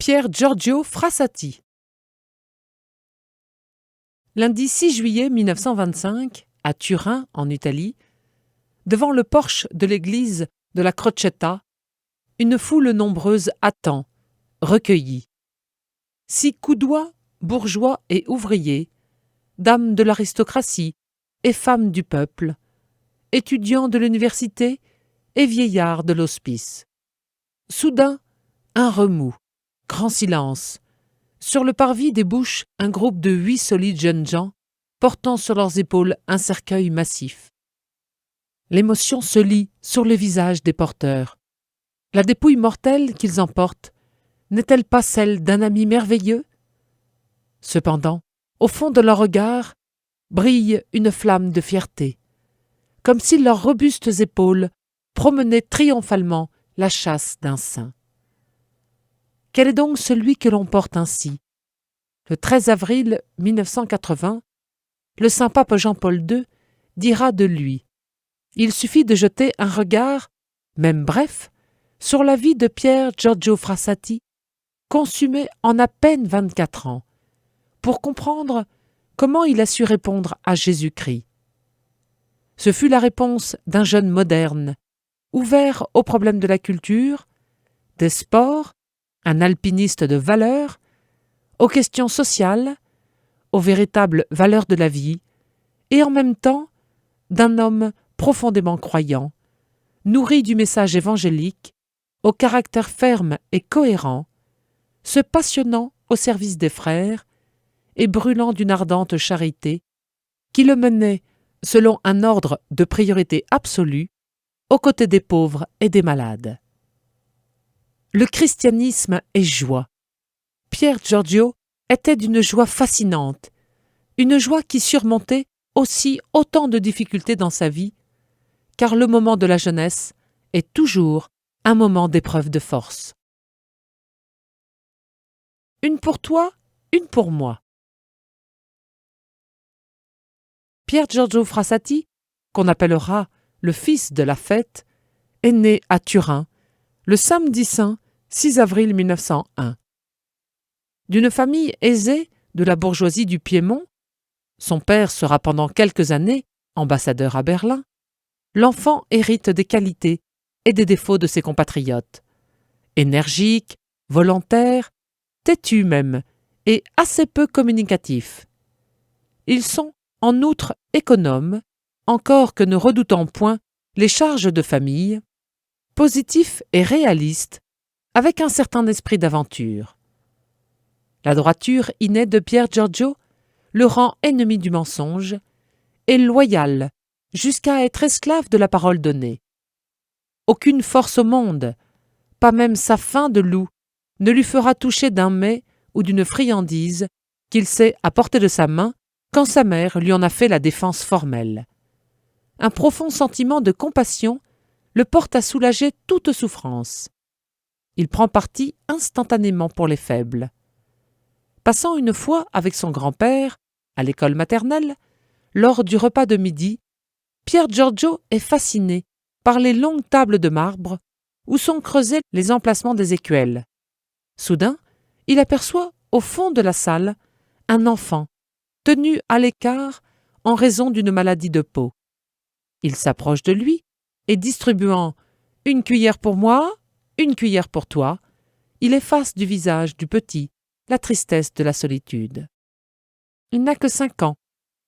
Pier Giorgio Frassati. Lundi 6 juillet 1925, à Turin, en Italie, devant le porche de l'église de la Crocetta, une foule nombreuse attend, recueillie. 6 coudois, bourgeois et ouvriers, dames de l'aristocratie et femmes du peuple, étudiants de l'université et vieillards de l'hospice. Soudain, un remous, grand silence. Sur le parvis débouche un groupe de 8 solides jeunes gens, portant sur leurs épaules un cercueil massif. L'émotion se lit sur les visages des porteurs. La dépouille mortelle qu'ils emportent n'est-elle pas celle d'un ami merveilleux? Cependant, au fond de leur regard, brille une flamme de fierté, comme si leurs robustes épaules promenaient triomphalement la châsse d'un saint. Quel est donc celui que l'on porte ainsi? Le 13 avril 1980, le saint pape Jean-Paul II dira de lui: il suffit de jeter un regard, même bref, sur la vie de Pier Giorgio Frassati, consumé en à peine 24 ans, pour comprendre comment il a su répondre à Jésus-Christ. Ce fut la réponse d'un jeune moderne, ouvert aux problèmes de la culture, des sports, un alpiniste de valeur, aux questions sociales, aux véritables valeurs de la vie, et en même temps d'un homme profondément croyant, nourri du message évangélique, au caractère ferme et cohérent, se passionnant au service des frères et brûlant d'une ardente charité qui le menait, selon un ordre de priorité absolue, aux côtés des pauvres et des malades. Le christianisme est joie. Pier Giorgio était d'une joie fascinante, une joie qui surmontait aussi autant de difficultés dans sa vie, car le moment de la jeunesse est toujours un moment d'épreuve de force. Une pour toi, une pour moi. Pier Giorgio Frassati, qu'on appellera le fils de la fête, est né à Turin, le samedi saint 6 avril 1901. D'une famille aisée de la bourgeoisie du Piémont, son père sera pendant quelques années ambassadeur à Berlin, l'enfant hérite des qualités et des défauts de ses compatriotes. Énergique, volontaire, têtu même, et assez peu communicatif. Ils sont, en outre, économes, encore que ne redoutant point les charges de famille, positifs et réalistes, avec un certain esprit d'aventure. La droiture innée de Pier Giorgio le rend ennemi du mensonge et loyal jusqu'à être esclave de la parole donnée. Aucune force au monde, pas même sa faim de loup, ne lui fera toucher d'un mets ou d'une friandise qu'il sait à portée de sa main quand sa mère lui en a fait la défense formelle. Un profond sentiment de compassion le porte à soulager toute souffrance. Il prend parti instantanément pour les faibles. Passant une fois avec son grand-père à l'école maternelle, lors du repas de midi, Pier Giorgio est fasciné par les longues tables de marbre où sont creusés les emplacements des écuelles. Soudain, il aperçoit au fond de la salle un enfant, tenu à l'écart en raison d'une maladie de peau. Il s'approche de lui et distribuant « une cuillère pour moi, une cuillère pour toi », il efface du visage du petit la tristesse de la solitude. Il n'a que 5 ans,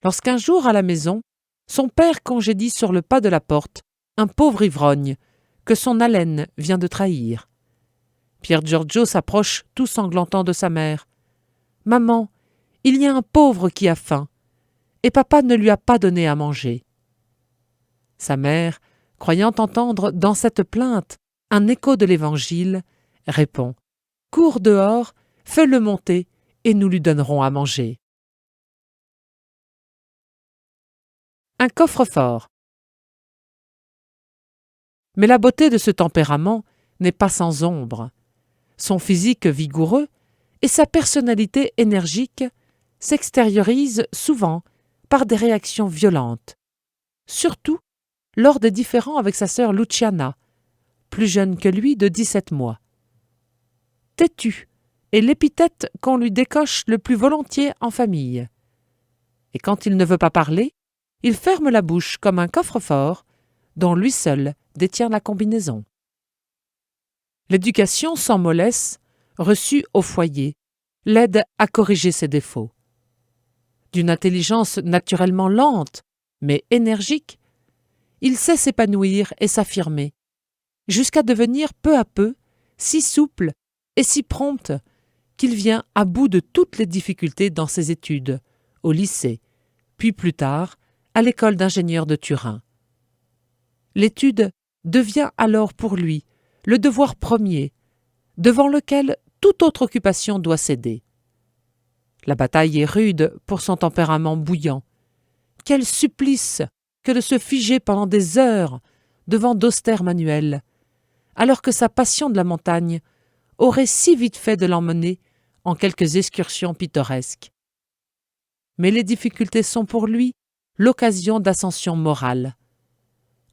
lorsqu'un jour à la maison, son père congédie sur le pas de la porte un pauvre ivrogne que son haleine vient de trahir. Pier Giorgio s'approche tout sanglantant de sa mère. « Maman, il y a un pauvre qui a faim, et papa ne lui a pas donné à manger. » Sa mère, croyant entendre dans cette plainte un écho de l'Évangile, répond « Cours dehors, fais-le monter, et nous lui donnerons à manger. » Un coffre-fort. Mais la beauté de ce tempérament n'est pas sans ombre. Son physique vigoureux et sa personnalité énergique s'extériorisent souvent par des réactions violentes, surtout lors des différends avec sa sœur Luciana, plus jeune que lui de 17 mois. Têtu est l'épithète qu'on lui décoche le plus volontiers en famille. Et quand il ne veut pas parler, il ferme la bouche comme un coffre-fort dont lui seul détient la combinaison. L'éducation sans mollesse, reçue au foyer, l'aide à corriger ses défauts. D'une intelligence naturellement lente, mais énergique, il sait s'épanouir et s'affirmer, jusqu'à devenir peu à peu si souple et si prompt qu'il vient à bout de toutes les difficultés dans ses études, au lycée, puis plus tard à l'école d'ingénieurs de Turin. L'étude devient alors pour lui le devoir premier, devant lequel toute autre occupation doit céder. La bataille est rude pour son tempérament bouillant. Quel supplice que de se figer pendant des heures devant d'austères manuels, alors que sa passion de la montagne aurait si vite fait de l'emmener en quelques excursions pittoresques. Mais les difficultés sont pour lui l'occasion d'ascension morale.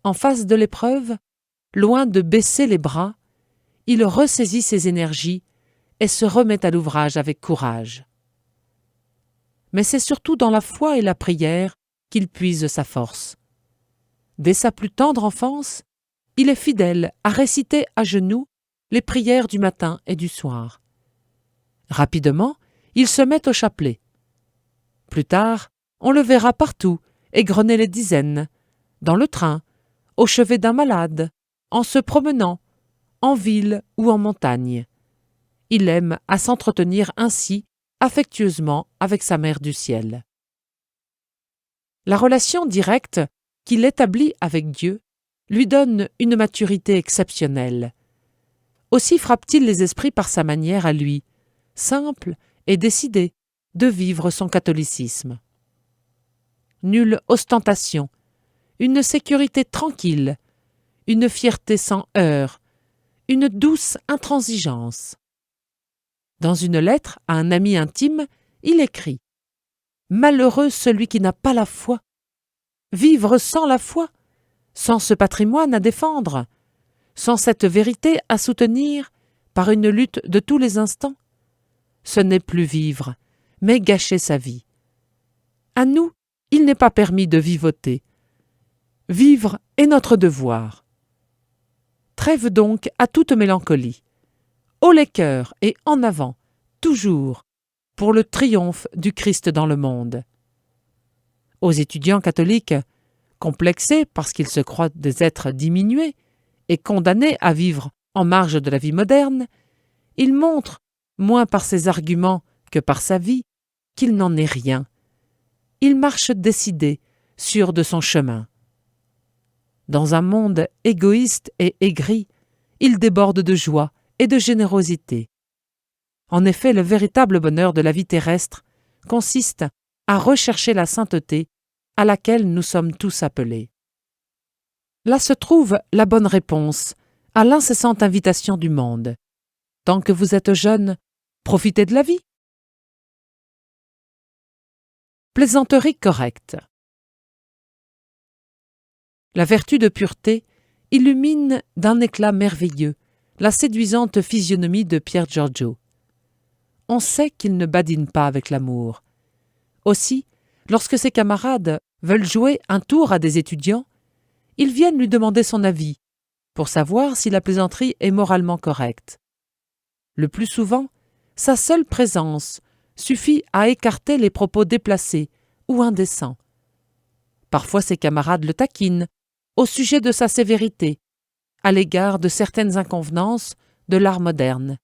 En face de l'épreuve, loin de baisser les bras, il ressaisit ses énergies et se remet à l'ouvrage avec courage. Mais c'est surtout dans la foi et la prière qu'il puise sa force. Dès sa plus tendre enfance, il est fidèle à réciter à genoux les prières du matin et du soir. Rapidement, il se met au chapelet. Plus tard, on le verra partout égrener les dizaines, dans le train, au chevet d'un malade, en se promenant, en ville ou en montagne. Il aime à s'entretenir ainsi affectueusement avec sa Mère du ciel. La relation directe qu'il établit avec Dieu lui donne une maturité exceptionnelle. Aussi frappe-t-il les esprits par sa manière à lui, simple et décidée, de vivre son catholicisme. Nulle ostentation, une sécurité tranquille, une fierté sans heurts, une douce intransigeance. Dans une lettre à un ami intime, il écrit « Malheureux celui qui n'a pas la foi. Vivre sans la foi, sans ce patrimoine à défendre, sans cette vérité à soutenir par une lutte de tous les instants, ce n'est plus vivre, mais gâcher sa vie. À nous, il n'est pas permis de vivoter. Vivre est notre devoir. Trêve donc à toute mélancolie. Haut les cœurs et en avant, toujours, pour le triomphe du Christ dans le monde. » Aux étudiants catholiques, complexés parce qu'ils se croient des êtres diminués et condamnés à vivre en marge de la vie moderne, il montre, moins par ses arguments que par sa vie, qu'il n'en est rien. Il marche décidé, sûr de son chemin. Dans un monde égoïste et aigri, il déborde de joie et de générosité. En effet, le véritable bonheur de la vie terrestre consiste à rechercher la sainteté à laquelle nous sommes tous appelés. Là se trouve la bonne réponse à l'incessante invitation du monde. Tant que vous êtes jeune, profitez de la vie. Plaisanterie correcte. La vertu de pureté illumine d'un éclat merveilleux la séduisante physionomie de Pier Giorgio. On sait qu'il ne badine pas avec l'amour. Aussi, lorsque ses camarades veulent jouer un tour à des étudiants, ils viennent lui demander son avis pour savoir si la plaisanterie est moralement correcte. Le plus souvent, sa seule présence suffit à écarter les propos déplacés ou indécents. Parfois ses camarades le taquinent au sujet de sa sévérité, à l'égard de certaines inconvenances de l'art moderne.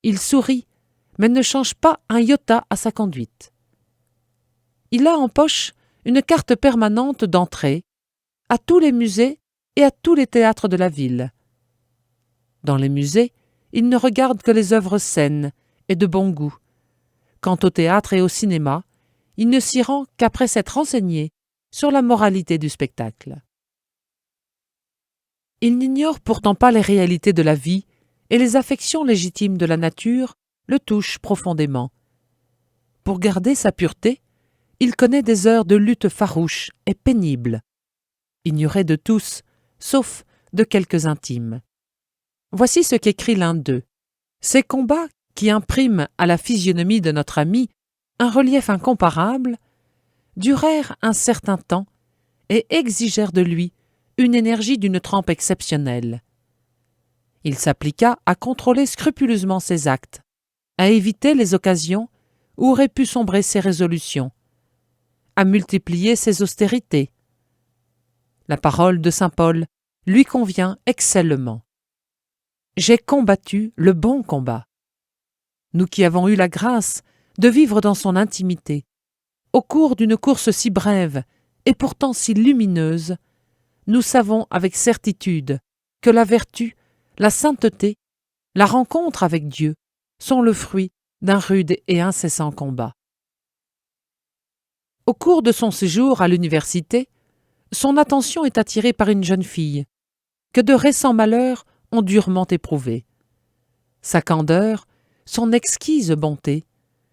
Il sourit, mais ne change pas un iota à sa conduite. Il a en poche une carte permanente d'entrée à tous les musées et à tous les théâtres de la ville. Dans les musées, il ne regarde que les œuvres saines et de bon goût. Quant au théâtre et au cinéma, il ne s'y rend qu'après s'être renseigné sur la moralité du spectacle. Il n'ignore pourtant pas les réalités de la vie et les affections légitimes de la nature le touchent profondément. Pour garder sa pureté, il connaît des heures de lutte farouche et pénible, ignorées de tous, sauf de quelques intimes. Voici ce qu'écrit l'un d'eux. Ces combats qui impriment à la physionomie de notre ami un relief incomparable, durèrent un certain temps et exigèrent de lui une énergie d'une trempe exceptionnelle. Il s'appliqua à contrôler scrupuleusement ses actes, à éviter les occasions où auraient pu sombrer ses résolutions, à multiplier ses austérités. La parole de saint Paul lui convient excellemment. « J'ai combattu le bon combat ». Nous qui avons eu la grâce de vivre dans son intimité, au cours d'une course si brève et pourtant si lumineuse, nous savons avec certitude que la vertu, la sainteté, la rencontre avec Dieu sont le fruit d'un rude et incessant combat. Au cours de son séjour à l'université, son attention est attirée par une jeune fille que de récents malheurs ont durement éprouvée. Sa candeur, son exquise bonté,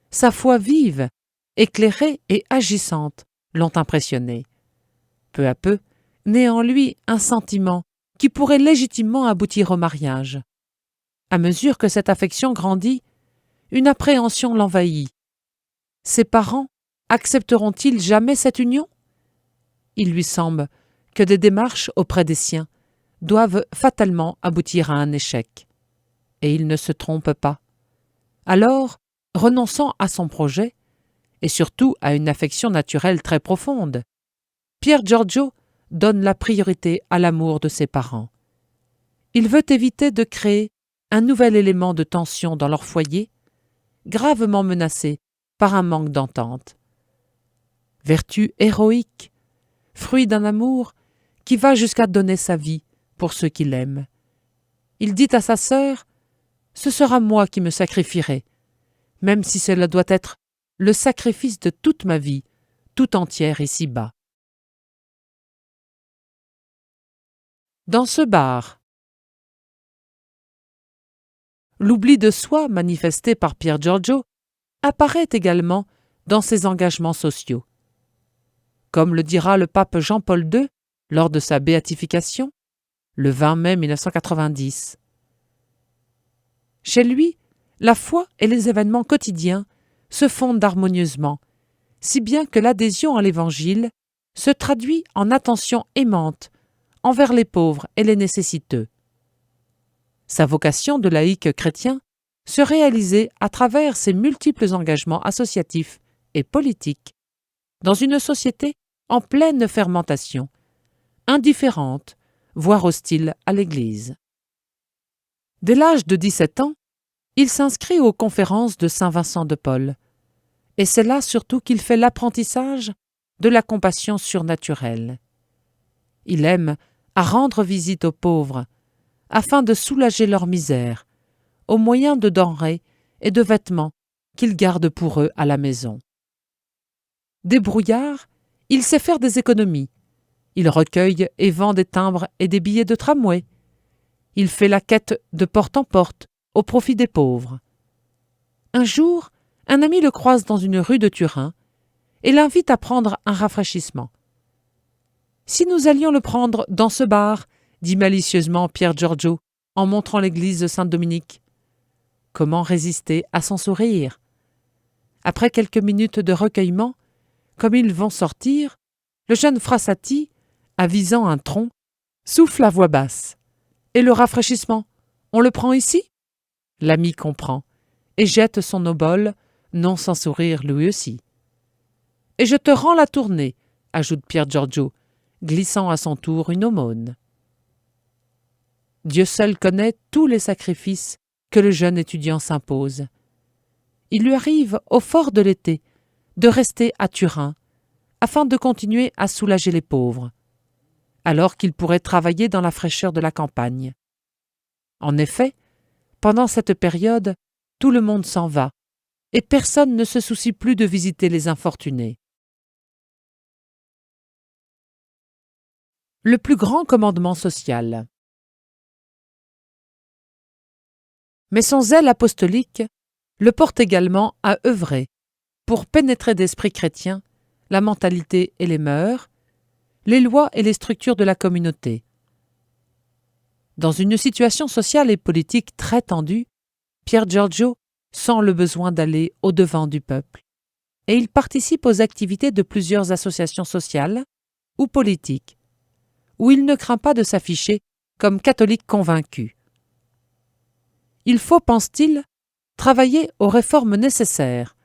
sa foi vive, éclairée et agissante l'ont impressionné. Peu à peu, naît en lui un sentiment qui pourrait légitimement aboutir au mariage. À mesure que cette affection grandit, une appréhension l'envahit. Ses parents accepteront-ils jamais cette union? Il lui semble que des démarches auprès des siens doivent fatalement aboutir à un échec. Et il ne se trompe pas. Alors, renonçant à son projet, et surtout à une affection naturelle très profonde, Pier Giorgio donne la priorité à l'amour de ses parents. Il veut éviter de créer un nouvel élément de tension dans leur foyer, gravement menacé par un manque d'entente. Vertu héroïque, fruit d'un amour qui va jusqu'à donner sa vie pour ceux qu'il aime. Il dit à sa sœur « Ce sera moi qui me sacrifierai, même si cela doit être le sacrifice de toute ma vie, tout entière ici-bas. » Dans ce bar, l'oubli de soi manifesté par Pier Giorgio apparaît également dans ses engagements sociaux. Comme le dira le pape Jean-Paul II lors de sa béatification, le 20 mai 1990. Chez lui, la foi et les événements quotidiens se fondent harmonieusement, si bien que l'adhésion à l'Évangile se traduit en attention aimante envers les pauvres et les nécessiteux. Sa vocation de laïc chrétien se réalisait à travers ses multiples engagements associatifs et politiques dans une société en pleine fermentation, indifférente, voire hostile à l'Église. Dès l'âge de 17 ans, il s'inscrit aux conférences de saint Vincent de Paul, et c'est là surtout qu'il fait l'apprentissage de la compassion surnaturelle. Il aime à rendre visite aux pauvres, afin de soulager leur misère, au moyen de denrées et de vêtements qu'il garde pour eux à la maison. Débrouillard, il sait faire des économies. Il recueille et vend des timbres et des billets de tramway. Il fait la quête de porte en porte au profit des pauvres. Un jour, un ami le croise dans une rue de Turin et l'invite à prendre un rafraîchissement. « Si nous allions le prendre dans ce bar », dit malicieusement Pier Giorgio en montrant l'église de Saint-Dominique. Comment résister à son sourire? Après quelques minutes de recueillement, comme ils vont sortir, le jeune Frassati, avisant un tronc, souffle à voix basse. « Et le rafraîchissement, on le prend ici ?» L'ami comprend et jette son obole, non sans sourire lui aussi. « Et je te rends la tournée », ajoute Pier Giorgio, glissant à son tour une aumône. Dieu seul connaît tous les sacrifices que le jeune étudiant s'impose. Il lui arrive, au fort de l'été, de rester à Turin, afin de continuer à soulager les pauvres, alors qu'il pourrait travailler dans la fraîcheur de la campagne. En effet, pendant cette période, tout le monde s'en va, et personne ne se soucie plus de visiter les infortunés. Le plus grand commandement social. Mais son zèle apostolique le porte également à œuvrer pour pénétrer d'esprit chrétien la mentalité et les mœurs, les lois et les structures de la communauté. Dans une situation sociale et politique très tendue, Pier Giorgio sans le besoin d'aller au-devant du peuple, et il participe aux activités de plusieurs associations sociales ou politiques, où il ne craint pas de s'afficher comme catholique convaincu. Il faut, pense-t-il, travailler aux réformes nécessaires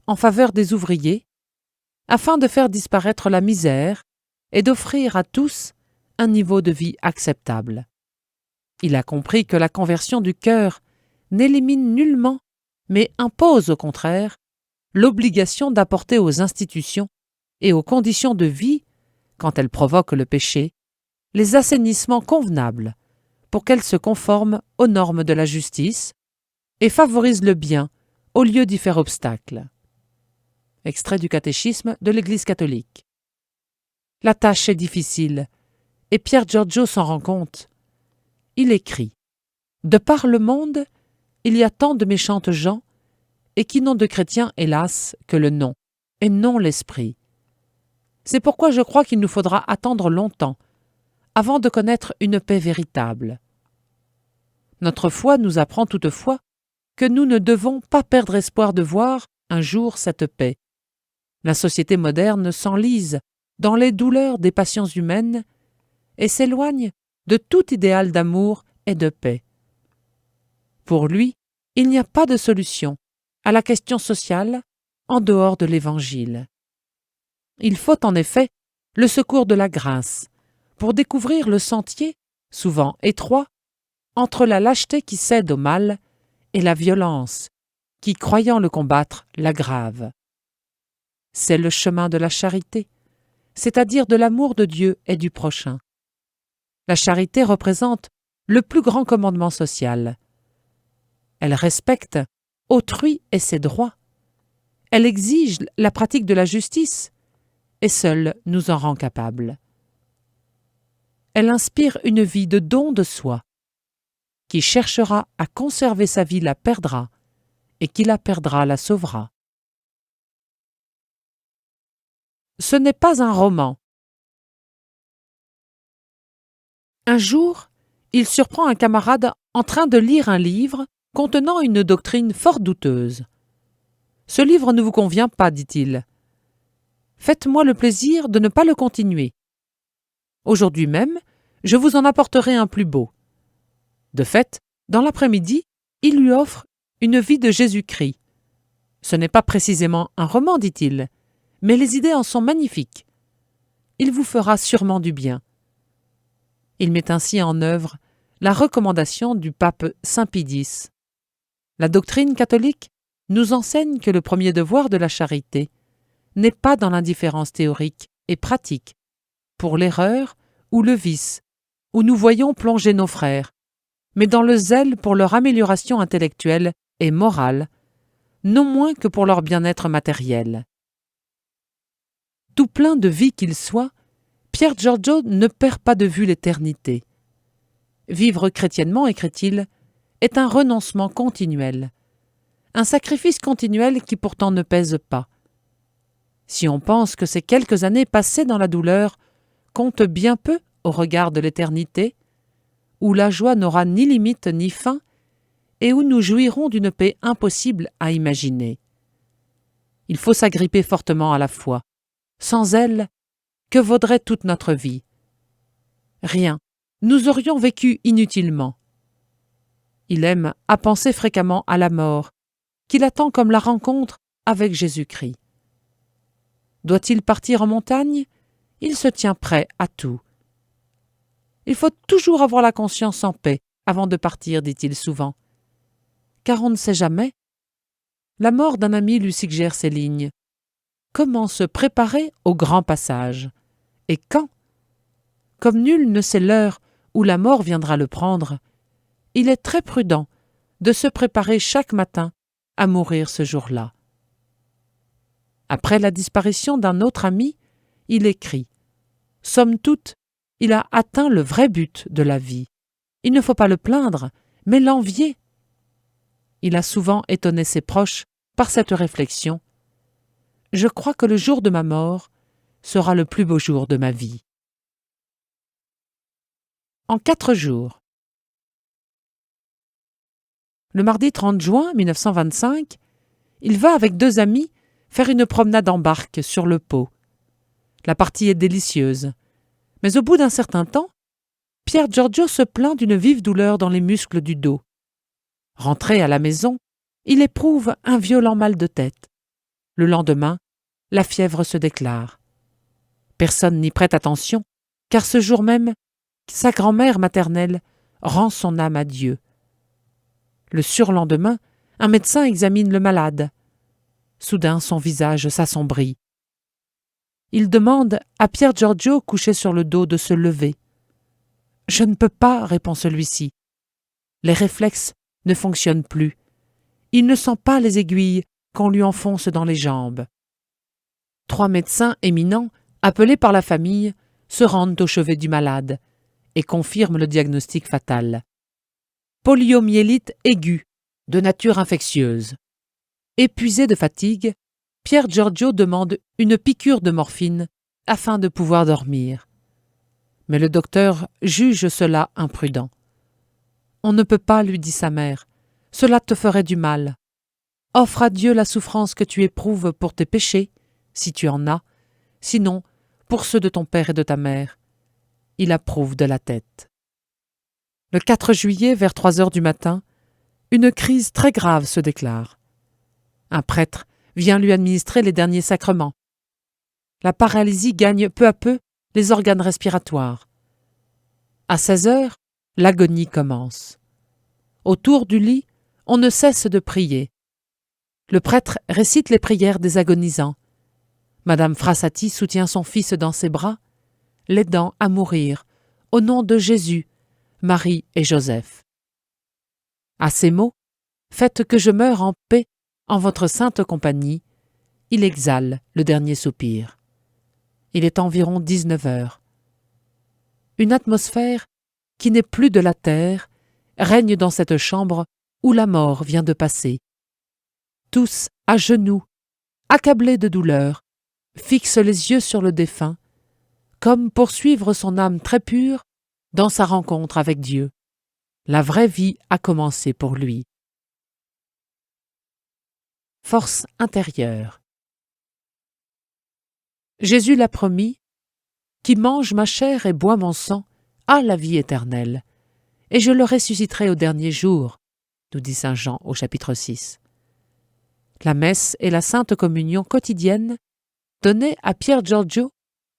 en faveur des ouvriers, afin de faire disparaître la misère et d'offrir à tous un niveau de vie acceptable. Il a compris que la conversion du cœur n'élimine nullement, mais impose au contraire, l'obligation d'apporter aux institutions et aux conditions de vie, quand elles provoquent le péché, les assainissements convenables pour qu'elles se conforment aux normes de la justice et favorisent le bien au lieu d'y faire obstacle. Extrait du catéchisme de l'Église catholique. La tâche est difficile, et Pier Giorgio s'en rend compte. Il écrit « De par le monde, il y a tant de méchantes gens, et qui n'ont de chrétiens, hélas, que le nom, et non l'esprit. C'est pourquoi je crois qu'il nous faudra attendre longtemps, avant de connaître une paix véritable. Notre foi nous apprend toutefois que nous ne devons pas perdre espoir de voir un jour cette paix. La société moderne s'enlise dans les douleurs des passions humaines et s'éloigne de tout idéal d'amour et de paix. Pour lui, il n'y a pas de solution à la question sociale en dehors de l'Évangile. Il faut en effet le secours de la grâce pour découvrir le sentier, souvent étroit, entre la lâcheté qui cède au mal et la violence qui, croyant le combattre, l'aggrave. C'est le chemin de la charité, c'est-à-dire de l'amour de Dieu et du prochain. La charité représente le plus grand commandement social. Elle respecte autrui et ses droits. Elle exige la pratique de la justice et seule nous en rend capables. Elle inspire une vie de don de soi. Qui cherchera à conserver sa vie la perdra, et qui la perdra la sauvera. Ce n'est pas un roman. Un jour, il surprend un camarade en train de lire un livre contenant une doctrine fort douteuse. « Ce livre ne vous convient pas, dit-il. Faites-moi le plaisir de ne pas le continuer. Aujourd'hui même, je vous en apporterai un plus beau. » De fait, dans l'après-midi, il lui offre une vie de Jésus-Christ. Ce n'est pas précisément un roman, dit-il, mais les idées en sont magnifiques. Il vous fera sûrement du bien. Il met ainsi en œuvre la recommandation du pape Saint Pie X. La doctrine catholique nous enseigne que le premier devoir de la charité n'est pas dans l'indifférence théorique et pratique, pour l'erreur ou le vice, où nous voyons plonger nos frères, mais dans le zèle pour leur amélioration intellectuelle et morale, non moins que pour leur bien-être matériel. Tout plein de vie qu'il soit, Pier Giorgio ne perd pas de vue l'éternité. Vivre chrétiennement, écrit-il, est un renoncement continuel, un sacrifice continuel qui pourtant ne pèse pas. Si on pense que ces quelques années passées dans la douleur comptent bien peu au regard de l'éternité, où la joie n'aura ni limite ni fin, et où nous jouirons d'une paix impossible à imaginer. Il faut s'agripper fortement à la foi. Sans elle, que vaudrait toute notre vie? Rien. Nous aurions vécu inutilement. Il aime à penser fréquemment à la mort, qu'il attend comme la rencontre avec Jésus-Christ. Doit-il partir en montagne? Il se tient prêt à tout. Il faut toujours avoir la conscience en paix avant de partir, dit-il souvent. Car on ne sait jamais. La mort d'un ami lui suggère ces lignes. Comment se préparer au grand passage? Et quand? Comme nul ne sait l'heure où la mort viendra le prendre, il est très prudent de se préparer chaque matin à mourir ce jour-là. Après la disparition d'un autre ami, il écrit « Somme toute, il a atteint le vrai but de la vie. Il ne faut pas le plaindre, mais l'envier. » Il a souvent étonné ses proches par cette réflexion. « Je crois que le jour de ma mort sera le plus beau jour de ma vie. » En 4 jours. Le mardi 30 juin 1925, il va avec 2 amis faire une promenade en barque sur le Pô. La partie est délicieuse, mais au bout d'un certain temps, Pier Giorgio se plaint d'une vive douleur dans les muscles du dos. Rentré à la maison, il éprouve un violent mal de tête. Le lendemain, la fièvre se déclare. Personne n'y prête attention, car ce jour même, sa grand-mère maternelle rend son âme à Dieu. Le surlendemain, un médecin examine le malade. Soudain, son visage s'assombrit. Il demande à Pier Giorgio, couché sur le dos, de se lever. « Je ne peux pas », répond celui-ci. Les réflexes ne fonctionnent plus. Il ne sent pas les aiguilles qu'on lui enfonce dans les jambes. 3 médecins éminents, appelés par la famille, se rendent au chevet du malade et confirment le diagnostic fatal. Poliomyélite aiguë, de nature infectieuse. Épuisé de fatigue, Pier Giorgio demande une piqûre de morphine afin de pouvoir dormir. Mais le docteur juge cela imprudent. « On ne peut pas, lui dit sa mère, cela te ferait du mal. Offre à Dieu la souffrance que tu éprouves pour tes péchés, si tu en as, sinon pour ceux de ton père et de ta mère. » Il approuve de la tête. Le 4 juillet, vers 3 heures du matin, une crise très grave se déclare. Un prêtre vient lui administrer les derniers sacrements. La paralysie gagne peu à peu les organes respiratoires. À 16 heures, l'agonie commence. Autour du lit, on ne cesse de prier. Le prêtre récite les prières des agonisants. Madame Frassati soutient son fils dans ses bras, l'aidant à mourir, au nom de Jésus, Marie et Joseph. À ces mots, « Faites que je meure en paix en votre sainte compagnie », il exhale le dernier soupir. Il est environ 19 heures. Une atmosphère qui n'est plus de la terre règne dans cette chambre où la mort vient de passer. Tous, à genoux, accablés de douleur, fixent les yeux sur le défunt, comme pour suivre son âme très pure dans sa rencontre avec Dieu. La vraie vie a commencé pour lui. Force intérieure. Jésus l'a promis, « Qui mange ma chair et boit mon sang a la vie éternelle, et je le ressusciterai au dernier jour », nous dit saint Jean au chapitre 6. La messe et la sainte communion quotidienne donnaient à Pier Giorgio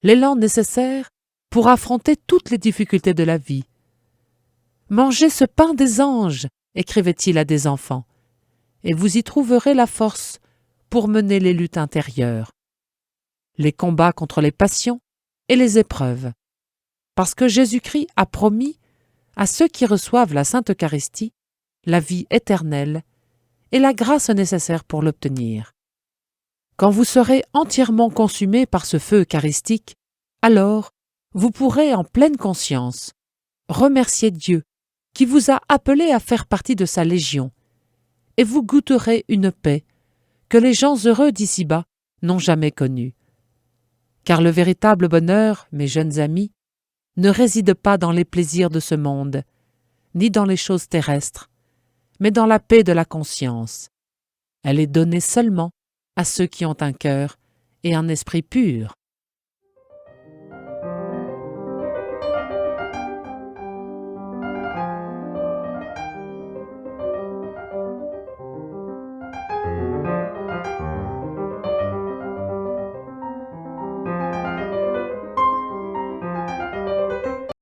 l'élan nécessaire pour affronter toutes les difficultés de la vie. « Mangez ce pain des anges », écrivait-il à des enfants, « et vous y trouverez la force pour mener les luttes intérieures, les combats contre les passions et les épreuves, parce que Jésus-Christ a promis à ceux qui reçoivent la Sainte Eucharistie la vie éternelle et la grâce nécessaire pour l'obtenir. Quand vous serez entièrement consumés par ce feu eucharistique, alors vous pourrez en pleine conscience remercier Dieu qui vous a appelé à faire partie de sa légion, et vous goûterez une paix que les gens heureux d'ici-bas n'ont jamais connue. Car le véritable bonheur, mes jeunes amis, ne réside pas dans les plaisirs de ce monde, ni dans les choses terrestres, mais dans la paix de la conscience. Elle est donnée seulement à ceux qui ont un cœur et un esprit pur.